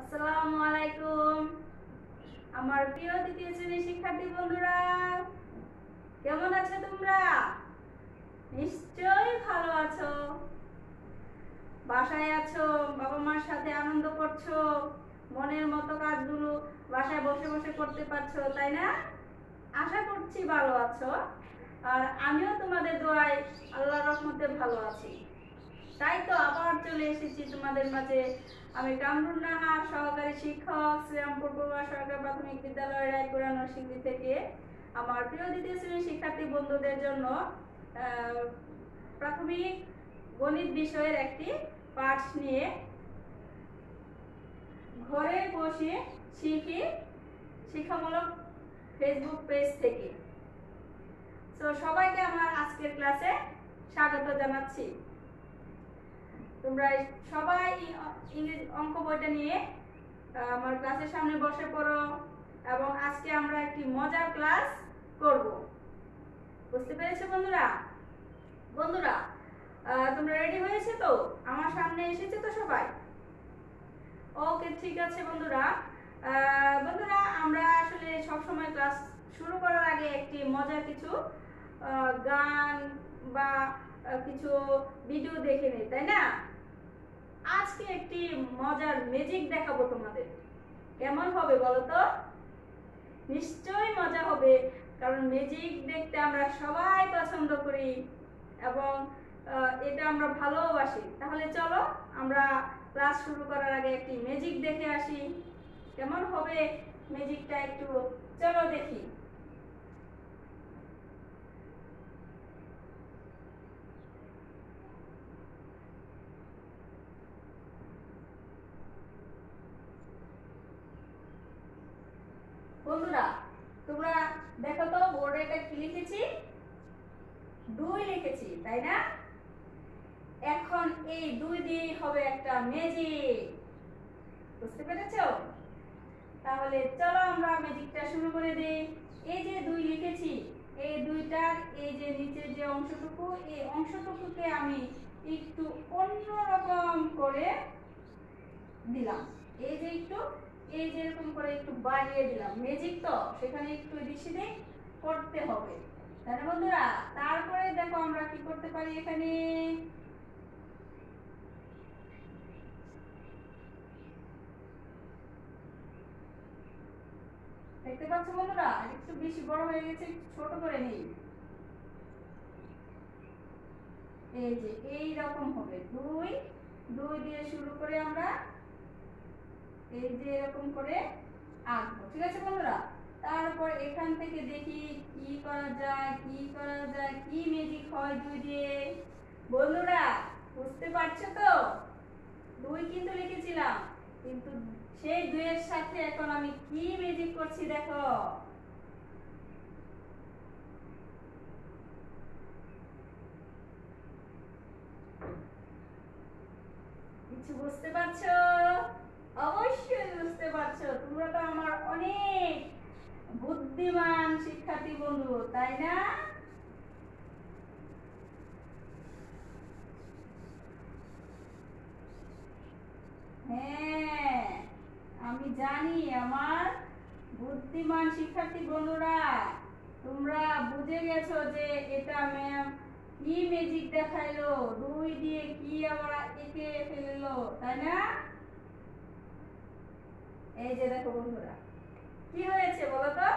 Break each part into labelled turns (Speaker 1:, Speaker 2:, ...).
Speaker 1: আসসালামু আলাইকুম আমার প্রিয় দ্বিতীয় শ্রেণীর শিক্ষার্থী বন্ধুরা, কেমন আছো তোমরা? নিশ্চয়ই ভালো আছো। বাসায় আছো, বাবা মার সাথে আনন্দ করছো, মনের মতো কাজগুলো বাসায় বসে বসে করতে পারছো, তাই না? আশা করছি ভালো আছো। আর আমিও তোমাদের দোয়ায় আল্লাহর রহমতে ভালো আছি। তাই তো আবার চলে এসেছি তোমাদের মাঝে। আমি কামরুন নাহার, সহকারী শিক্ষক, শ্রীরামপুর পড়ুয়া সরকারি প্রাথমিক বিদ্যালয়, রায়পুরা নরসিংদী থেকে আমার প্রিয় দ্বিতীয় শ্রেণীর শিক্ষার্থী বন্ধুদের জন্য প্রাথমিক গণিত বিষয়ের একটি পাঠ নিয়ে ঘরে বসে শিখি শিক্ষামূলক ফেসবুক পেজ থেকে। তো সবাইকে আমার আজকের ক্লাসে স্বাগত জানাচ্ছি। তোমরা সবাই ইংরেজি অঙ্ক বইটা নিয়ে আমার ক্লাসের সামনে বসে পড়ো এবং আজকে আমরা একটি মজার ক্লাস করব। বুঝতে পেরেছো বন্ধুরা? বন্ধুরা তোমরা রেডি হয়েছে তো? আমার সামনে এসেছে তো সবাই? ওকে, ঠিক আছে বন্ধুরা। বন্ধুরা আমরা আসলে সব সময় ক্লাস শুরু করার আগে একটি মজার কিছু গান বা কিছু ভিডিও দেখে নিই, তাই না? আজকে একটি মজার ম্যাজিক দেখাবো তোমাদের। কেমন হবে বলো তো? নিশ্চয়ই মজা হবে, কারণ ম্যাজিক দেখতে আমরা সবাই পছন্দ করি এবং এটা আমরা ভালোবাসি। তাহলে চলো আমরা ক্লাস শুরু করার আগে একটি ম্যাজিক দেখে আসি। কেমন হবে ম্যাজিকটা একটু চলো দেখি। বন্ধুরা তোমরা দেখো তো বোর্ডে এটা কি লিখেছি? 2 লিখেছি, তাই না? এখন এই 2 দিয়ে হবে একটা ম্যাজিক। বুঝতে পেরেছো? তাহলে চলো আমরা ম্যাজিকটা শুরু করে দেই। এই যে 2 লিখেছি, এই 2টার এই যে নিচের যে অংশটুকু, এই অংশটুকুকে আমি একটু অন্যরকম করে দিলাম। এই যে একটু এই যে এরকম করে একটু বাড়িয়ে দিলাম। ম্যাজিক তো সেখানে একটু এদিক করতে হবে, তাই না বন্ধুরা? তারপরে দেখো আমরা কি করতে পারি এখানে। দেখতে পাচ্ছ বন্ধুরা? একটু বেশি বড় হয়ে গেছে, একটু ছোট করে নিই। এই যে এই রকম হবে। 2 দিয়ে শুরু করে আমরা এই যে এরকম করে আঁকবো, ঠিক আছে বন্ধুরা? তারপর এখান থেকে দেখি কি করা যায়, কি ম্যাজিক হয় 2 দিয়ে। বন্ধুরা বুঝতে পারছো তো? 2 কিন্তু লিখেছিলাম, কিন্তু সেই 2 এর সাথে এখন আমি কি ম্যাজিক করছি দেখো। কিছু বুঝতে পারছো? অবশ্যই বুঝতে পারছো। তোমরা তো আমার অনেক বুদ্ধিমান শিক্ষার্থী বন্ধু, তাই না? হ্যাঁ, আমি জানি আমার বুদ্ধিমান শিক্ষার্থী বন্ধুরা তোমরা বুঝে গেছো যে এটা ম্যাম কি ম্যাজিক দেখাইলো, 2 দিয়ে কি আবার এঁকে ফেললো, তাই না? এই যে দেখো বন্ধুরা কি হয়েছে বলো তো?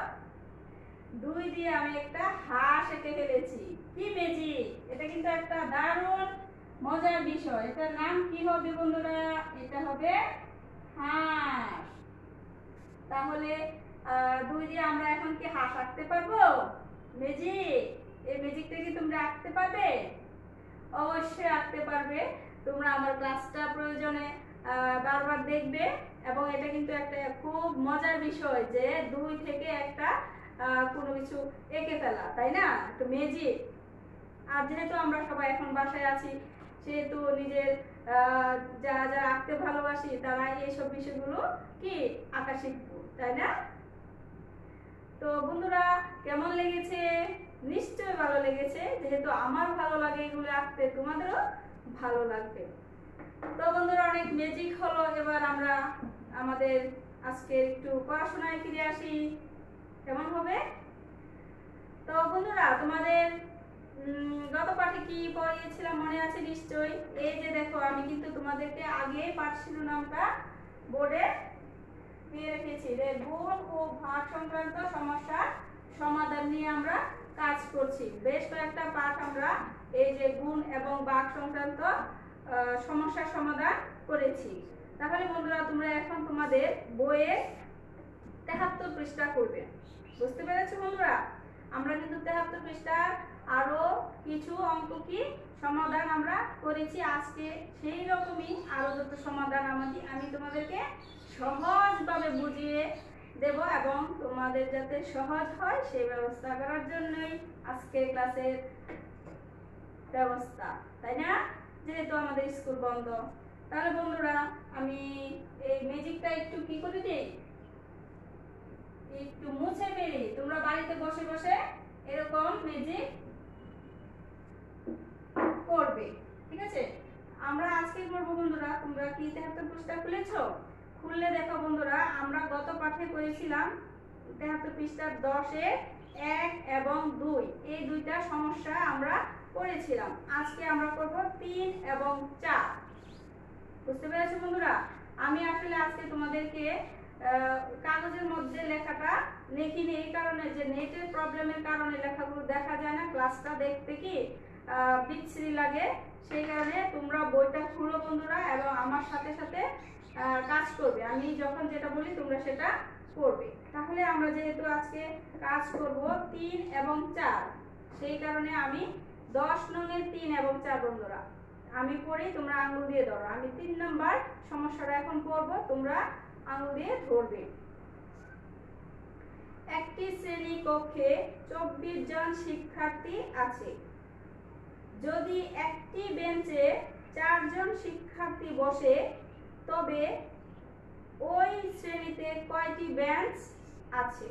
Speaker 1: 2 দিয়ে আমি একটা হাঁস এঁকে ফেলেছি। কি ম্যাজিক! এটা কিন্তু একটা দারুণ মজার বিষয়। এটার নাম কি হবে বন্ধুরা? এটা হবে হাঁস। তাহলে 2 দিয়ে আমরা এখন কি হাঁস আঁকতে পারবো? ম্যাজিক, এই ম্যাজিকটা কি তোমরা আঁকতে পারবে? অবশ্যই আঁকতে পারবে। তোমরা আমার ক্লাসটা প্রয়োজনে বারবার দেখবে এবং এটা কিন্তু একটা খুব মজার বিষয় যে 2 থেকে একটা কোনো কিছু এঁকে ফেলা, তাই না? একটা ম্যাজিক। আর যেহেতু আমরা সবাই এখন বাসায় আছি, সেহেতু নিজের যারা যারা আঁকতে ভালোবাসি তারা এইসব বিষয়গুলো কি আঁকা শিখবো, তাই না? তো বন্ধুরা কেমন লেগেছে? নিশ্চয়ই ভালো লেগেছে। যেহেতু আমার ভালো লাগে এগুলো আঁকতে, তোমাদেরও ভালো লাগবে। তো বন্ধুরা অনেক ম্যাজিক হলো, এবার আমরা আমাদের আজকে একটু পড়াশোনায় ফিরে আসি, কেমন হবে? তো বন্ধুরা, তোমাদের গত পাঠে কি পড়িয়েছিলাম মনে আছে নিশ্চয়ই। এই যে দেখো, আমি কিন্তু তোমাদেরকে আগে পাঠ শিরোনামটা বোর্ডে দিয়ে রেখেছি যে গুণ ও ভাগ সংক্রান্ত সমস্যার সমাধান নিয়ে আমরা কাজ করছি। বেশ কয়েকটা পাঠ আমরা এই যে গুণ এবং ভাগ সংক্রান্ত সমস্যার সমাধান করেছি। তাহলে বন্ধুরা, তোমরা এখন তোমাদের বইয়ের 73 পৃষ্ঠা করবে। বুঝতে পেরেছো বন্ধুরা? আমরা কিন্তু 73 পৃষ্ঠার আরো কিছু অঙ্ক কি সমাধান আমরা করেছি আজকে, সেই রকমই আরো দুটো সমাধান আমি তোমাদেরকে সহজভাবে বুঝিয়ে দেব এবং তোমাদের যাতে সহজ হয় সেই ব্যবস্থা করার জন্যই আজকে ক্লাসের ব্যবস্থা, তাই না? যেহেতু আমাদের স্কুল বন্ধ। তাহলে বন্ধুরা, আমি এই ম্যাজিকটা একটু কি করে দিই, একটু মুছে ফেলি। তোমরা বাড়িতে বসে বসে এরকম ম্যাজিক করবে, ঠিক আছে? আমরা আজকে করব বন্ধুরা। তোমরা কি 73 পৃষ্ঠা খুলেছো? খুললে দেখো বন্ধুরা, আমরা গত পাঠে করেছিলাম 73 পৃষ্ঠার 10 এর 1 এবং 2, এই দুইটা সমস্যা আমরা করেছিলাম। আজকে আমরা করব 3 এবং 4। বুঝতে পেরেছো বন্ধুরা? আমি আসলে আজকে তোমাদেরকে কাগজের মধ্যে লেখাটা লিখিনি, এই কারণে যে নেটের প্রবলেমের কারণে লেখাগুলো দেখা যায় না, ক্লাসটা দেখতে কি বিচ্ছিরি লাগে। সেই কারণে তোমরা বইটা খুলো বন্ধুরা এবং আমার সাথে সাথে কাজ করবে। আমি যখন যেটা বলি তোমরা সেটা করবে। তাহলে আমরা যেহেতু আজকে কাজ করব 3 এবং 4, সেই কারণে আমি 10 নং-এর 3 এবং 4 বন্ধুরা আমি পড়ি, তোমরা আঙুল দিয়ে ধরো। আমি 3 নাম্বার সমস্যাটা এখন করব, তোমরা আঙুল দিয়ে ধরবে। একটি শ্রেণী কক্ষে 24 জন শিক্ষার্থী আছে। যদি একটি বেঞ্চে 4 জন শিক্ষার্থী বসে, তবে ওই শ্রেণীতে কয়টি বেঞ্চ আছে?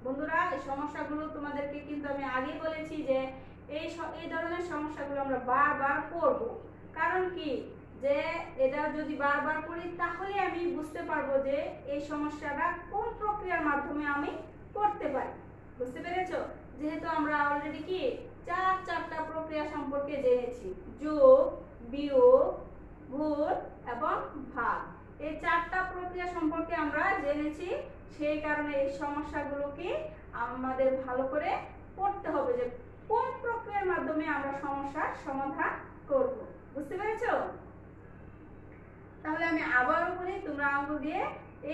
Speaker 1: বন্ধুরা, এই সমস্যাগুলো তোমাদেরকে কিন্তু আমি আগে বলেছি যে এই ধরনের সমস্যাগুলো আমরা বারবার করব। কারণ কি, যে এটা যদি বারবার করি তাহলে আমি বুঝতে পারবো যে এই সমস্যাটা কোন প্রক্রিয়ার মাধ্যমে আমি করতে পারি। বুঝতে পেরেছো? যেহেতু আমরা অলরেডি কি চারটা প্রক্রিয়া সম্পর্কে জেনেছি, যোগ, বিয়োগ, গুণ এবং ভাগ। এই 4টা প্রক্রিয়া সম্পর্কে আমরা জেনেছি, সেই কারণে এই সমস্যাগুলোকে আমাদের ভালো করে পড়তে হবে যে কোন প্রক্রিয়ার মাধ্যমে আমরা সমস্যার সমাধান করব। বুঝতে পেরেছো? তাহলে আমি আবারও বলি, তোমরা আঙুল দিয়ে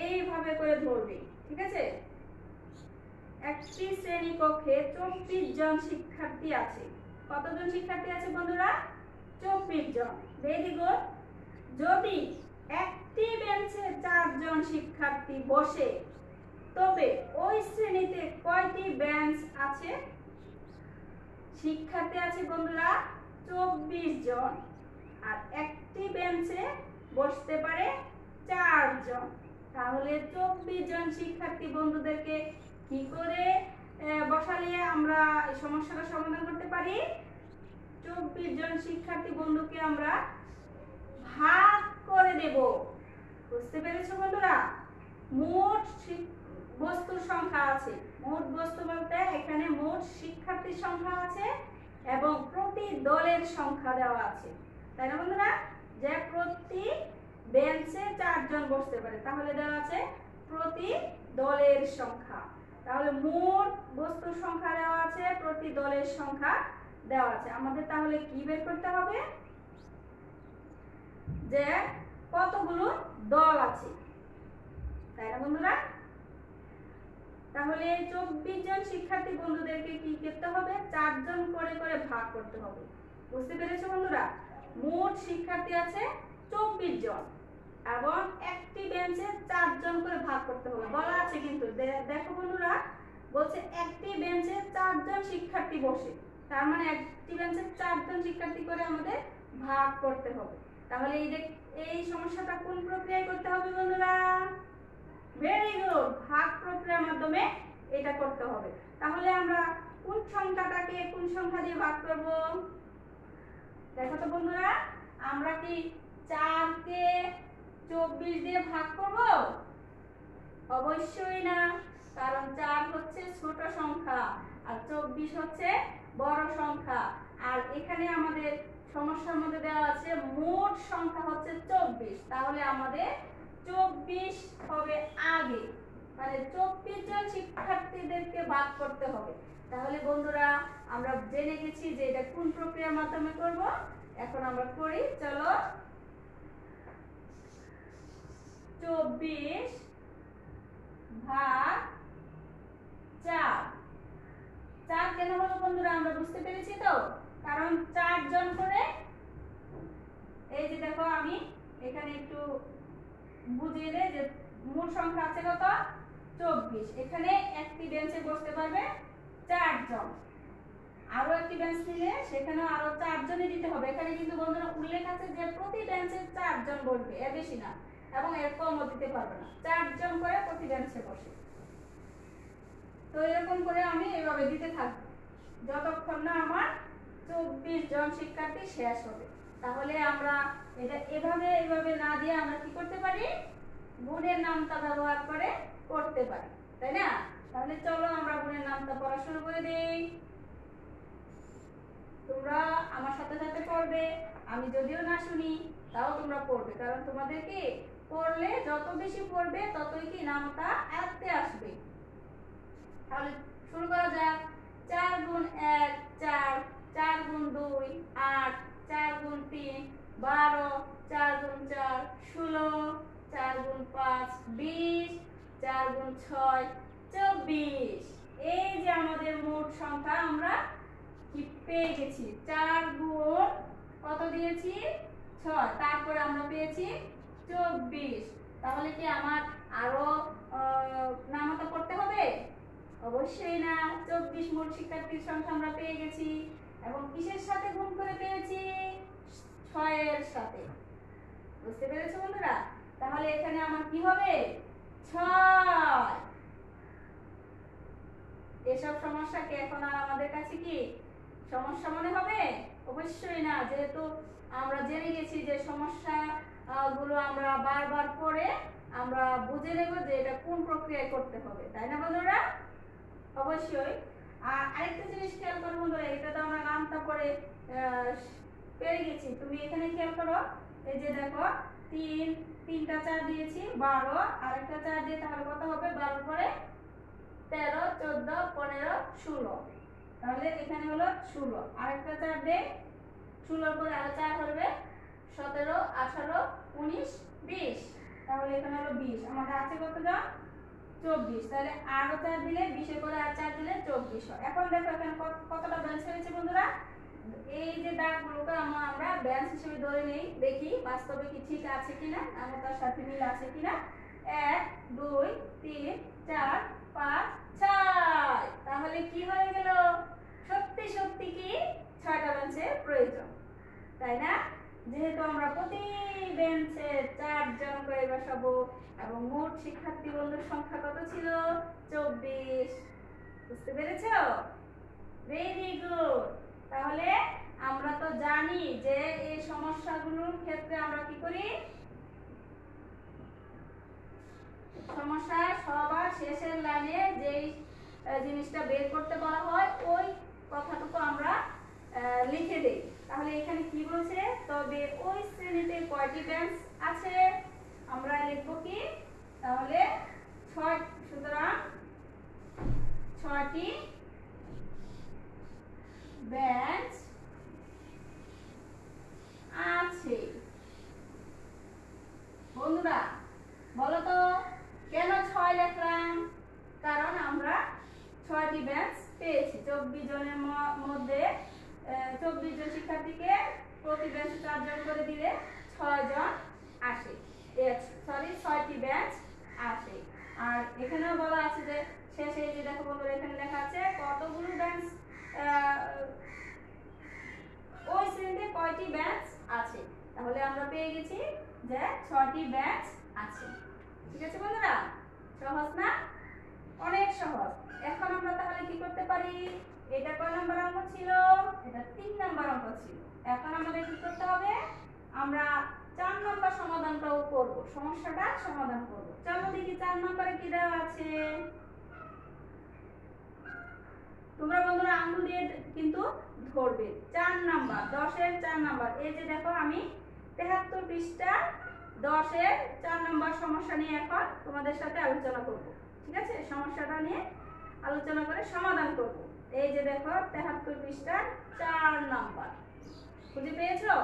Speaker 1: এইভাবে করে ধরবে, ঠিক আছে? একটি শ্রেণী কক্ষে 24 জন শিক্ষার্থী আছে। কতজন শিক্ষার্থী আছে বন্ধুরা? 24 জন। Very good. যদি একটি বেঞ্চে 4 জন শিক্ষার্থী বসে, তবে ওই শ্রেণীতে কয়টি বেঞ্চ আছে? শিক্ষার্থী আছে বন্ধুরা 24 জন, আর একটি বেঞ্চে বসতে পারে 4 জন। তাহলে 24 জন শিক্ষার্থী বন্ধুদেরকে কি করে বসালে আমরা এই সমস্যাটা সমাধান করতে পারি? 24 জন শিক্ষার্থী বন্ধুকে আমরা ভাগ করে দেব। বুঝতে পেরেছো বন্ধুরা? মোট বস্তুর সংখ্যা আছে, মোট বস্তু বলতে এখানে মোট শিক্ষার্থীর সংখ্যা আছে এবং প্রতি দলের সংখ্যা দেওয়া আছে, তাই না বন্ধুরা? যে প্রতি বেঞ্চে 4 জন বসতে পারে, তাহলে দেওয়া আছে প্রতি দলের সংখ্যা। তাহলে মোট বস্তুর সংখ্যা দেওয়া আছে, প্রতি দলের সংখ্যা দেওয়া আছে। আমাদের তাহলে কি বের করতে হবে? যে কতগুলো দল আছে, তাই না বন্ধুরা? তাহলে 24 জন শিক্ষার্থী বন্ধুদেরকে কি করতে হবে? 4 জন করে করে ভাগ করতে হবে। বুঝতে পেরেছো বন্ধুরা? মোট শিক্ষার্থী আছে 24 জন এবং একটি বেঞ্চে 4 জন করে ভাগ করতে হবে বলা আছে। কিন্তু দেখো বন্ধুরা, বলছে একটি বেঞ্চে 4 জন শিক্ষার্থী বসে, তার মানে একটি বেঞ্চে 4 জন শিক্ষার্থী করে আমাদের ভাগ করতে হবে। তাহলে এই সমস্যাটা কোন প্রক্রিয়ায় করতে হবে বন্ধুরা? ভেরি গুড, ভাগ প্রক্রিয়ার মাধ্যমে এটা করতে হবে। তাহলে আমরা কোন সংখ্যাটাকে কোন সংখ্যা দিয়ে ভাগ করব? দেখো তো বন্ধুরা, আমরা কি 4 কে 24 দিয়ে ভাগ করব? অবশ্যই না, কারণ 4 হচ্ছে ছোট সংখ্যা আর 24 হচ্ছে বড় সংখ্যা। আর এখানে আমাদের সমস্যার মধ্যে দেওয়া আছে মোট সংখ্যা হচ্ছে 24, তাহলে আমাদের 24 হবে আগে, মানে 24 জন শিক্ষার্থীদেরকে বাদ করতে হবে। তাহলে বন্ধুরা আমরা জেনে গেছি যে এটা কোন প্রক্রিয়ার মাধ্যমে করব। এখন আমরা করি, চলো। 24 ভাগ 4। 4 কেন হলো বন্ধুরা আমরা বুঝতে পেরেছি তো? কারণ 4 জন করে, এই যে দেখো আমি এখানে একটু বুঝিয়ে দেই যে মোট সংখ্যা আছে কত? 24। এখানে একটি বেঞ্চে বসতে পারবে 4 জন। আরো একটি বেঞ্চ নিলে সেখানেও আরো 4 জনই দিতে হবে। এখানে কিন্তু বন্ধুরা উল্লেখ আছে যে প্রতি বেঞ্চে 4 জন বসবে, এর বেশি না এবং এর কমও দিতে পারবে না। 4 জন করে প্রতি বেঞ্চে বসে। তো এরকম করে আমি এইভাবে দিতে থাকবো যতক্ষণ না আমার 24 জন শিক্ষার্থী শেষ হবে। তাহলে আমরা এটা এইভাবে না দিয়ে আমরা কি করতে পারি? গুণের নামতা ব্যবহার করে করতে পারি, তাই না? তাহলে চলো আমরা গুণের নামতা পড়া শুরু করে দেই। তোমরা আমার সাথে সাথে পড়বে, আমি যদিও না শুনি তাও তোমরা পড়বে, কারণ তোমাদেরকে পড়লে যত বেশি পড়বে ততই কি নামতা আয়ত্তে আসবে। তাহলে শুরু করা যাক। 4 গুণ 1 4, 4 গুণ 2 8, 4 গুণ 3 12, 4 গুণ 4 16, 4 গুণ 5 20, 4 গুণ 6 24। এই যে আমাদের মোট সংখ্যা আমরা কি পেয়ে গেছি। 4 গুণ কত দিয়েছি? 6, তারপরে আমরা পেয়েছি 24। তাহলে কি আমার আরো নামতা পড়তে হবে? অবশ্যই না। 24 মোট শিক্ষার্থীর সংখ্যা আমরা পেয়ে গেছি এবং কিসের সাথে গুণ করে পেয়েছি? 6 এর সাথে। বুঝতে পেরেছো বন্ধুরা? তাহলে এখানে আমার কি হবে? 6। এসব সমস্যাকে এখন আর আমাদের কাছে কি সমস্যা মনে হবে? অবশ্যই না, যেহেতু আমরা জেনে গেছি যে সমস্যা গুলো আমরা বারবার পড়ে আমরা বুঝে নেব যে এটা কোন প্রক্রিয়ায় করতে হবে, তাই না বন্ধুরা? অবশ্যই। আর আরেকটা জিনিস খেয়াল করো বন্ধুরা, এটা তো আমরা নামটা পড়ে পেয়ে গেছি। তুমি এখানে খেয়াল করো, এই যে দেখো 3টা 4 দিয়েছি 12, আরেকটা 4 দিয়ে তাহলে কত হবে? 12 পরে 13 14 15 16, তাহলে এখানে হলো 16। আরেকটা 4 দিয়ে 16 পরে আরো 4 হবে 17 18 19 20, তাহলে এখানে হলো 20। আমাদের আছে কত জন? 24। তাহলে আরো 4 দিলে 20 এর পরে আর 4 দিলে 24 হয়। এখন দেখো এখানে কতটা বেঞ্চ হয়েছে বন্ধুরা? এই যে দাগগুলোকে আমরা বেঞ্চ হিসেবে ধরে নেই, দেখি বাস্তবে কি ঠিক আছে কিনা, নামতার সাথে মিল আছে কিনা। 1 2 3 4 5 6, তাহলে কি হয়ে গেল? সত্যি সত্যি কি 6টা বেঞ্চের প্রয়োজন, তাই না? যেহেতু আমরা প্রতি বেঞ্চে 4 জন করে বসাবো এবং মোট শিক্ষার্থী বন্ধুর সংখ্যা কত ছিল? 24। বুঝতে পেরেছো? Very good. তাহলে আমরা তো জানি যে এই সমস্যাগুলোর ক্ষেত্রে আমরা কি করি? সমস্যা সবার শেষের লাইনে যেই জিনিসটা বের করতে বলা হয় ওই কথাটুকু আমরা লিখে দেই। তাহলে এখানে কি বলছে? তবে ওই শ্রেণীতে কয়টি বেঞ্চ আছে? আমরা লিখব কি? তাহলে 6, সুতরাং 6টি বেঞ্চ আছে। বন্ধুরা বলো তো কেন 6 লিখলাম? কারণ আমরা 6টি বেঞ্চ পেয়েছি। 24 জনের মধ্যে 24 জন শিক্ষার্থীকে প্রতি বেঞ্চে 4 জন করে দিলে 6 জন আসে, সরি 6টি বেঞ্চ আসে। আর এখানেও বলা আছে যে শেষে যে দেখো বন্ধুরা এখানে লেখা আছে কতগুলো বেঞ্চ, ওই শ্রেণীতে কয়টি বেঞ্চ আছে। তাহলে আমরা পেয়ে গেছি যে 6টি বেঞ্চ আছে। ঠিক আছে বন্ধুরা? সহজ না? অনেক সহজ। এখন আমরা তাহলে কি করতে পারি? এটা কয় নাম্বার অঙ্ক ছিল? এটা 3 নাম্বার অঙ্ক ছিল। এখন আমাদের কি করতে হবে? আমরা 4 নাম্বার সমাধান সমাধানটাও করব, সমস্যাটা সমাধান করব। চলো দেখি 4 নম্বরে কি দেওয়া আছে। তোমরা বন্ধুরা আঙ্গুল দিয়ে কিন্তু ধরবে। 4 নাম্বার 10 এর 4 নাম্বার, এই যে দেখো আমি 73 পৃষ্ঠা 10 এর 4 নাম্বার সমস্যা নিয়ে এখন তোমাদের সাথে আলোচনা করব। ঠিক আছে, সমস্যাটা নিয়ে আলোচনা করে সমাধান করব। এই যে দেখো 73 পৃষ্ঠা 4 নাম্বার, বুঝে পেয়েছো?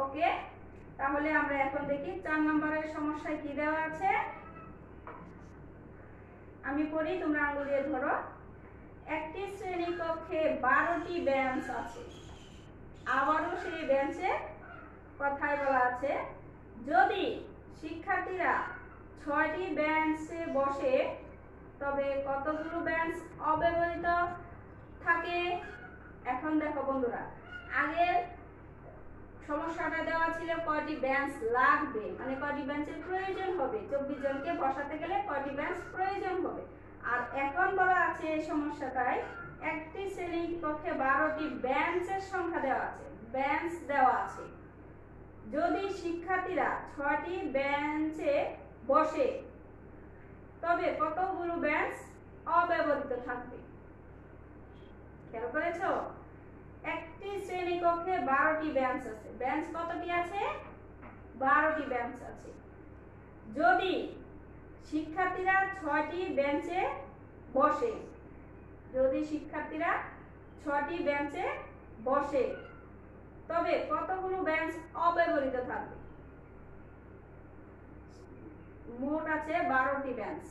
Speaker 1: ওকে, তাহলে আমরা এখন দেখি 4 নম্বরের সমস্যায় কি দেওয়া আছে। আমি পড়ি, তোমরা আঙ্গুল দিয়ে ধরো। একটি শ্রেণীকক্ষে 12টি বেঞ্চ আছে। আবারও সেই বেঞ্চে কথায় বলা আছে, যদি শিক্ষার্থীরা 6টি বেঞ্চে বসে তবে কতগুলো বেঞ্চ অব্যবহৃত থাকে। এখন দেখো বন্ধুরা, আগের সমস্যাটা দেওয়া ছিল কয়টি বেঞ্চ লাগবে, মানে কয়টি বেঞ্চের প্রয়োজন হবে, 24 জনকে বসাতে গেলে কয়টি বেঞ্চ প্রয়োজন হবে। আর এখন বলা আছে এই সমস্যাটায় একটি শ্রেণীকক্ষে 12টি বেঞ্চের সংখ্যা দেওয়া আছে, বেঞ্চ দেওয়া আছে। যদি শিক্ষার্থীরা 6টি বেঞ্চে বসে তবে কতগুলো বেঞ্চ অব্যবহৃত থাকবে। খেয়াল করেছো? একটি শ্রেণীকক্ষে 12টি বেঞ্চ আছে। বেঞ্চ কতটি আছে? 12টি বেঞ্চ আছে। যদি শিক্ষার্থীরা 6টি বেঞ্চে বসে, যদি শিক্ষার্থীরা 6টি বেঞ্চে বসে তবে কতগুলো বেঞ্চ অব্যবহৃত থাকবে। মোট আছে 12টি বেঞ্চ।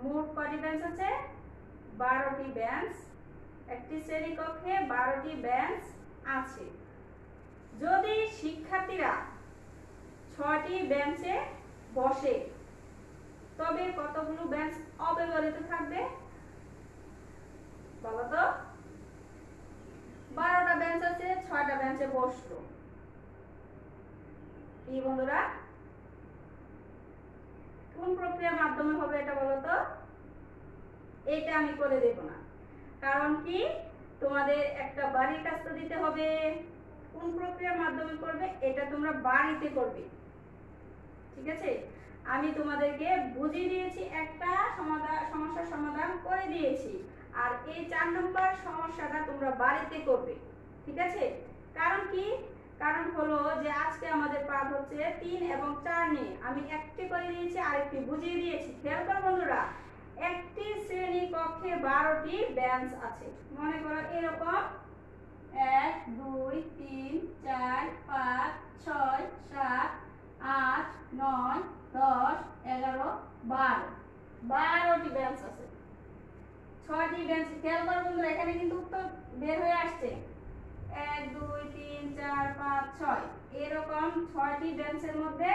Speaker 1: মোট কয়টি বেঞ্চ আছে? 12টি বেঞ্চ। একটি শ্রেণীকক্ষে 12টি বেঞ্চ আছে। যদি শিক্ষার্থীরা 6টি বেঞ্চে বসে তবে কতগুলো বেঞ্চ অব্যবহৃত থাকবে বলো তো? 12টা বেঞ্চ আছে, 6টা বেঞ্চে বসলো। কি বন্ধুরা, কোন প্রক্রিয়ার মাধ্যমে হবে এটা বলো তো? এটা আমি করে দেব না, কারণ কি তোমাদের একটা বাড়ির কাজ তো দিতে হবে। কোন প্রক্রিয়ার মাধ্যমে করবে এটা তোমরা বাড়িতে করবে। ঠিক আছে, আমি তোমাদেরকে বুঝিয়ে দিয়েছি, একটা সমস্যার সমাধান করে দিয়েছি। আর এই 4 নম্বর সমস্যাটা তোমরা বাড়িতে করবে। ঠিক আছে, কারণ কি? কারণ হলো যে আজকে আমাদের পাঠ হচ্ছে 3 এবং 4 নিয়ে। আমি একটি করে দিয়েছি, আরেকটি বুঝিয়ে দিয়েছি। খেয়াল করো বন্ধুরা, একটি শ্রেণীকক্ষে 12টি বেঞ্চ আছে। মনে করো এরকম 1 2 3 4 5 6 7 8 9 10 11 12, 12টি বেঞ্চ আছে। 6টি বেঞ্চ। খেয়াল করো বন্ধুরা, এখানে কিন্তু উত্তর বের হয়ে আসছে 1 2 3 4 5 6, এরকম 6টি বেঞ্চের মধ্যে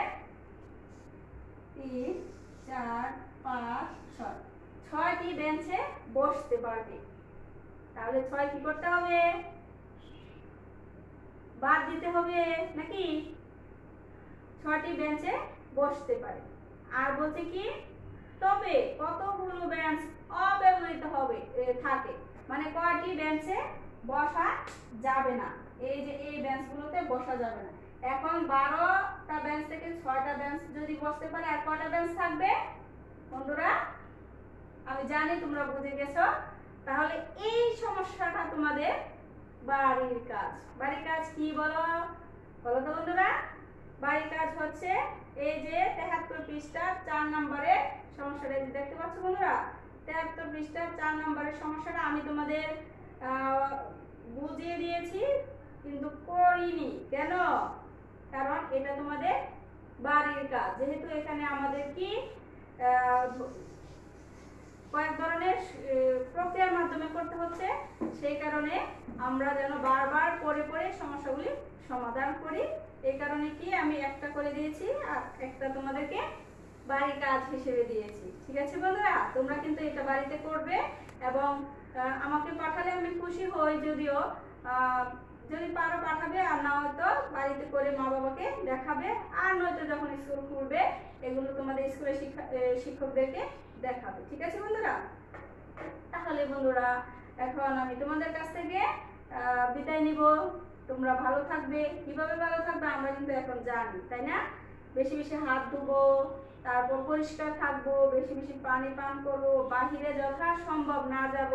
Speaker 1: 3 4 5 6, 6টি বেঞ্চে বসতে পারবে। তাহলে 6 কি করতে হবে? বাদ দিতে হবে নাকি? 6টি বেঞ্চে বসতে পারে। আর বলছে কি, তবে কতগুলো বেঞ্চ অব্যবহৃত হবে থাকে, মানে কয়টি বেঞ্চে বসা যাবে না। এই যে এই বেঞ্চগুলোতে বসা যাবে না। এখন 12টা বেঞ্চ থেকে 6টা বেঞ্চ যদি বসতে পারে, আর কয়টা বেঞ্চ থাকবে বন্ধুরা? আমি জানি তোমরা বুঝে গেছো। তাহলে এই সমস্যাটা তোমাদের বাড়ির কাজ। বাড়ির কাজ কি বলো বলো তো বন্ধুরা? বাড়ির কাজ হচ্ছে এই যে 73 পৃষ্ঠা 4 নম্বরের সমস্যাটা দেখতে পাচ্ছ বন্ধুরা। 73 পৃষ্ঠা 4 নম্বরের সমস্যাটা আমি তোমাদের বুঝিয়ে দিয়েছি, কিন্তু করিনি। কেন? কারণ এটা তোমাদের বাড়ির কাজ। যেহেতু এখানে আমাদের কি কয়েক ধরনের প্রক্রিয়ার মাধ্যমে করতে হচ্ছে, সেই কারণে আমরা যেন বারবার পড়ে পড়ে সমস্যাগুলি সমাধান করি। এই কারণে কি আমি একটা করে দিয়েছি আর একটা তোমাদেরকে বাড়ির কাজ হিসেবে দিয়েছি। ঠিক আছে বন্ধুরা, তোমরা কিন্তু এটা বাড়িতে করবে এবং আমাকে পাঠালে আমি খুশি হই। যদিও যদি পারো পাঠাবে, আর না হয়তো বাড়িতে করে মা বাবাকে দেখাবে, আর নয়তো যখন স্কুল খুলবে এগুলো তোমাদের স্কুলের শিক্ষকদেরকে দেখাবে। ঠিক আছে বন্ধুরা? তাহলে বন্ধুরা এখন আমি তোমাদের কাছ থেকে বিদায় নিব। তোমরা ভালো থাকবে। কিভাবে ভালো থাকবে আমরা কিন্তু এখন জানি, তাই না? বেশি বেশি হাত ধুবো, তারপর পরিষ্কার থাকবো, বেশি বেশি পানি পান করবো, বাহিরে যথাসম্ভব না যাব,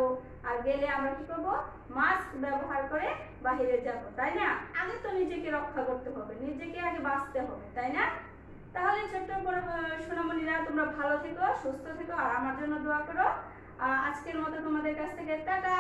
Speaker 1: আর গেলে আমরা কি করবো, মাস্ক ব্যবহার করে বাহিরে যাব, তাই না? আগে তো নিজেকে রক্ষা করতে হবে, নিজেকে আগে বাঁচতে হবে, তাই না? তাহলে ছোট্ট বড় সোনামণিরা, তোমরা ভালো থেকো, সুস্থ থেকো, আর আমার জন্য দোয়া করো। আজকের মতো তোমাদের কাছ থেকে টাটা।